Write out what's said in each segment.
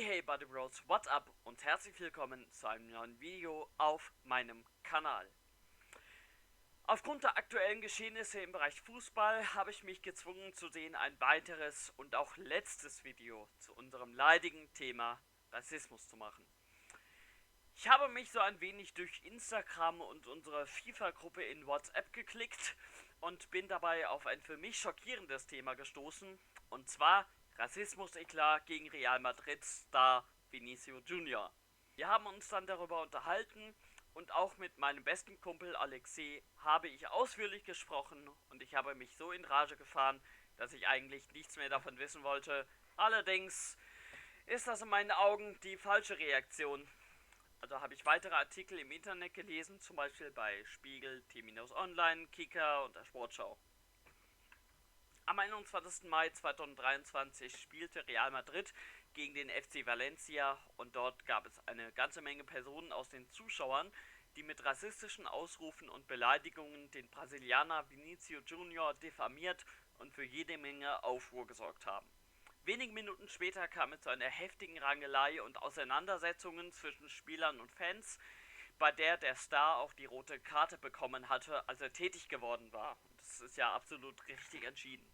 Hey Buddy Bros, what's up und herzlich willkommen zu einem neuen Video auf meinem Kanal. Aufgrund der aktuellen Geschehnisse im Bereich Fußball habe ich mich gezwungen zu sehen, ein weiteres und auch letztes Video zu unserem leidigen Thema Rassismus zu machen. Ich habe mich so ein wenig durch Instagram und unsere FIFA-Gruppe in WhatsApp geklickt und bin dabei auf ein für mich schockierendes Thema gestoßen, und zwar Rassismus-Eklat gegen Real Madrid-Star Vinicius Junior. Wir haben uns dann darüber unterhalten und auch mit meinem besten Kumpel Alexei habe ich ausführlich gesprochen und ich habe mich so in Rage gefahren, dass ich eigentlich nichts mehr davon wissen wollte. Allerdings ist das in meinen Augen die falsche Reaktion. Also habe ich weitere Artikel im Internet gelesen, zum Beispiel bei Spiegel, T-Online, Kicker und der Sportschau. Am 21. Mai 2023 spielte Real Madrid gegen den FC Valencia und dort gab es eine ganze Menge Personen aus den Zuschauern, die mit rassistischen Ausrufen und Beleidigungen den Brasilianer Vinicius Junior diffamiert und für jede Menge Aufruhr gesorgt haben. Wenige Minuten später kam es zu einer heftigen Rangelei und Auseinandersetzungen zwischen Spielern und Fans, bei der der Star auch die rote Karte bekommen hatte, als er tätig geworden war. Und das ist ja absolut richtig entschieden.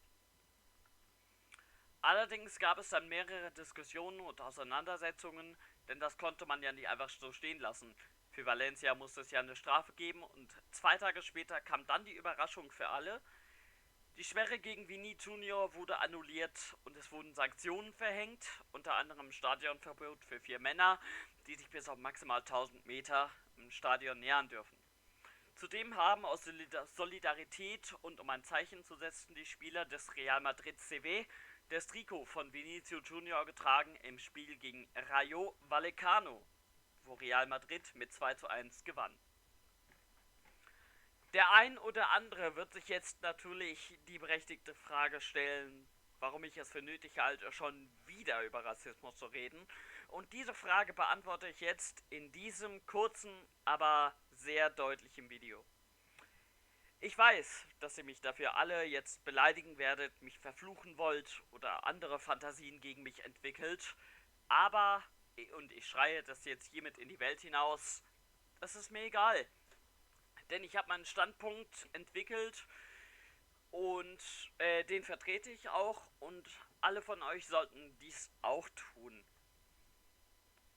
Allerdings gab es dann mehrere Diskussionen und Auseinandersetzungen, denn das konnte man ja nicht einfach so stehen lassen. Für Valencia musste es ja eine Strafe geben und 2 Tage später kam dann die Überraschung für alle. Die Sperre gegen Vini Junior wurde annulliert und es wurden Sanktionen verhängt, unter anderem Stadionverbot für 4 Männer, die sich bis auf maximal 1000 Meter im Stadion nähern dürfen. Zudem haben aus Solidarität und um ein Zeichen zu setzen die Spieler des Real Madrid CW das Trikot von Vinicius Junior getragen im Spiel gegen Rayo Vallecano, wo Real Madrid mit 2:1 gewann. Der ein oder andere wird sich jetzt natürlich die berechtigte Frage stellen, warum ich es für nötig halte, schon wieder über Rassismus zu reden. Und diese Frage beantworte ich jetzt in diesem kurzen, aber sehr deutlichen Video. Ich weiß, dass ihr mich dafür alle jetzt beleidigen werdet, mich verfluchen wollt oder andere Fantasien gegen mich entwickelt, aber, und ich schreie das jetzt hiermit in die Welt hinaus, das ist mir egal. Denn ich habe meinen Standpunkt entwickelt und den vertrete ich auch und alle von euch sollten dies auch tun.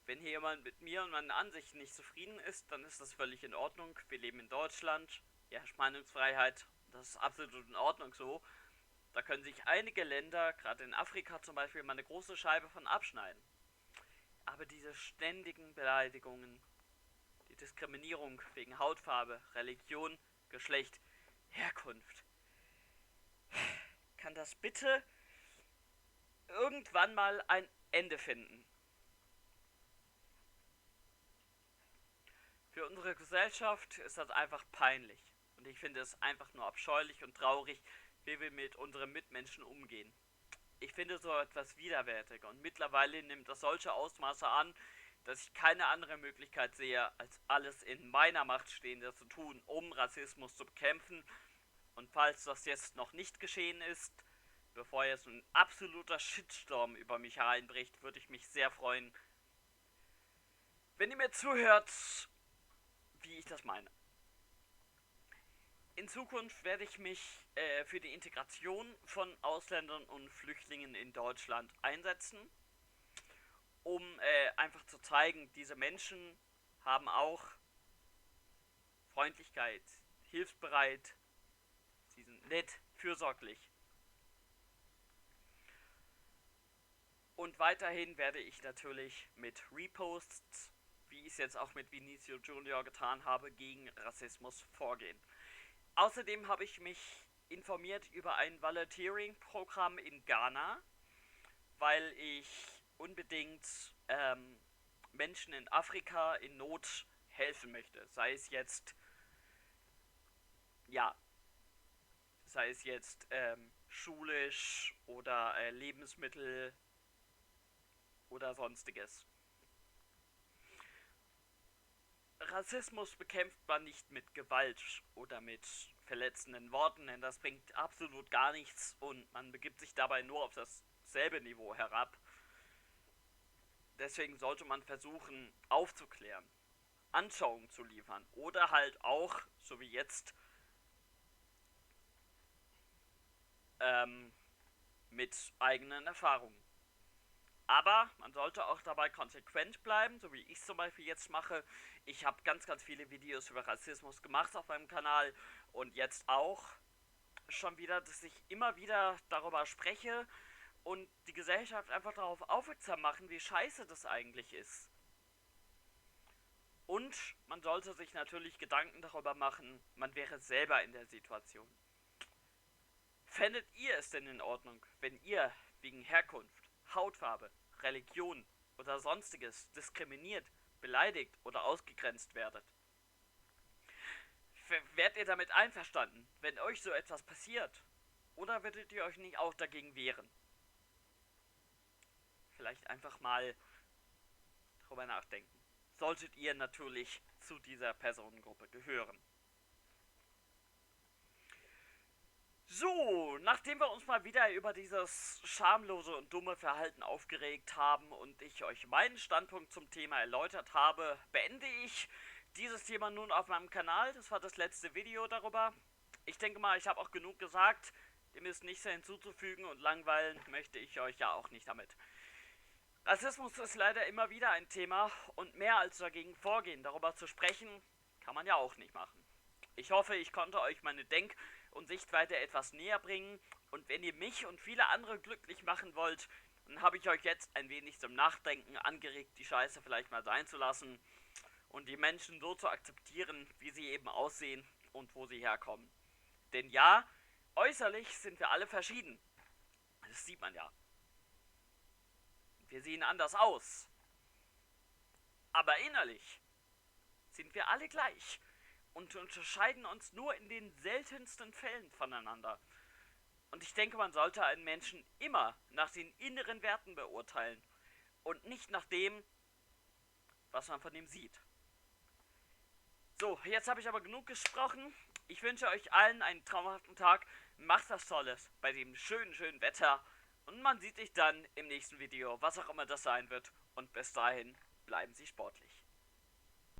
Wenn hier jemand mit mir und meinen Ansichten nicht zufrieden ist, dann ist das völlig in Ordnung. Wir leben in Deutschland, hier herrscht Meinungsfreiheit, das ist absolut in Ordnung so. Da können sich einige Länder, gerade in Afrika zum Beispiel, mal eine große Scheibe von abschneiden. Aber diese ständigen Beleidigungen, die Diskriminierung wegen Hautfarbe, Religion, Geschlecht, Herkunft. Kann das bitte irgendwann mal ein Ende finden? Für unsere Gesellschaft ist das einfach peinlich. Und ich finde es einfach nur abscheulich und traurig, wie wir mit unseren Mitmenschen umgehen. Ich finde so etwas widerwärtig und mittlerweile nimmt das solche Ausmaße an, dass ich keine andere Möglichkeit sehe, als alles in meiner Macht Stehende zu tun, um Rassismus zu bekämpfen. Und falls das jetzt noch nicht geschehen ist, bevor jetzt ein absoluter Shitstorm über mich hereinbricht, würde ich mich sehr freuen, wenn ihr mir zuhört, wie ich das meine. In Zukunft werde ich mich für die Integration von Ausländern und Flüchtlingen in Deutschland einsetzen, um einfach zu zeigen, diese Menschen haben auch Freundlichkeit, hilfsbereit, sie sind nett, fürsorglich. Und weiterhin werde ich natürlich mit Reposts, wie ich es jetzt auch mit Vinicius Junior getan habe, gegen Rassismus vorgehen. Außerdem habe ich mich informiert über ein Volunteering-Programm in Ghana, weil ich unbedingt Menschen in Afrika in Not helfen möchte. Ja, sei es jetzt schulisch oder Lebensmittel oder sonstiges. Rassismus bekämpft man nicht mit Gewalt oder mit verletzenden Worten, denn das bringt absolut gar nichts und man begibt sich dabei nur auf dasselbe Niveau herab. deswegen sollte man versuchen aufzuklären, Anschauungen zu liefern oder halt auch, so wie jetzt, ähm, mit eigenen Erfahrungen. Aber man sollte auch dabei konsequent bleiben, so wie ich es zum Beispiel jetzt mache. Ich habe ganz viele Videos über Rassismus gemacht auf meinem Kanal und jetzt auch schon wieder, dass ich immer wieder darüber spreche und die Gesellschaft einfach darauf aufmerksam machen, wie scheiße das eigentlich ist. Und man sollte sich natürlich Gedanken darüber machen, man wäre selber in der Situation. Fändet ihr es denn in Ordnung, wenn ihr wegen Herkunft, Hautfarbe, Religion oder sonstiges diskriminiert, beleidigt oder ausgegrenzt werdet? Wärt ihr damit einverstanden, wenn euch so etwas passiert? Oder würdet ihr euch nicht auch dagegen wehren? Vielleicht einfach mal drüber nachdenken. Solltet ihr natürlich zu dieser Personengruppe gehören. So, nachdem wir uns mal wieder über dieses schamlose und dumme Verhalten aufgeregt haben und ich euch meinen Standpunkt zum Thema erläutert habe, beende ich dieses Thema nun auf meinem Kanal. Das war das letzte Video darüber. Ich denke mal, ich habe auch genug gesagt. Dem ist nichts hinzuzufügen und langweilen möchte ich euch ja auch nicht damit. Rassismus ist leider immer wieder ein Thema und mehr als dagegen vorgehen, darüber zu sprechen, kann man ja auch nicht machen. Ich hoffe, ich konnte euch meine Denk- und Sichtweite etwas näher bringen und wenn ihr mich und viele andere glücklich machen wollt, dann habe ich euch jetzt ein wenig zum Nachdenken angeregt, die Scheiße vielleicht mal sein zu lassen und die Menschen so zu akzeptieren, wie sie eben aussehen und wo sie herkommen. Denn ja, äußerlich sind wir alle verschieden. Das sieht man ja. Wir sehen anders aus. Aber innerlich sind wir alle gleich und unterscheiden uns nur in den seltensten Fällen voneinander. Und ich denke, man sollte einen Menschen immer nach den inneren Werten beurteilen und nicht nach dem, was man von ihm sieht. So, jetzt habe ich aber genug gesprochen. Ich wünsche euch allen einen traumhaften Tag. Macht was Tolles bei dem schönen Wetter. Und man sieht sich dann im nächsten Video, was auch immer das sein wird. Und bis dahin bleiben Sie sportlich.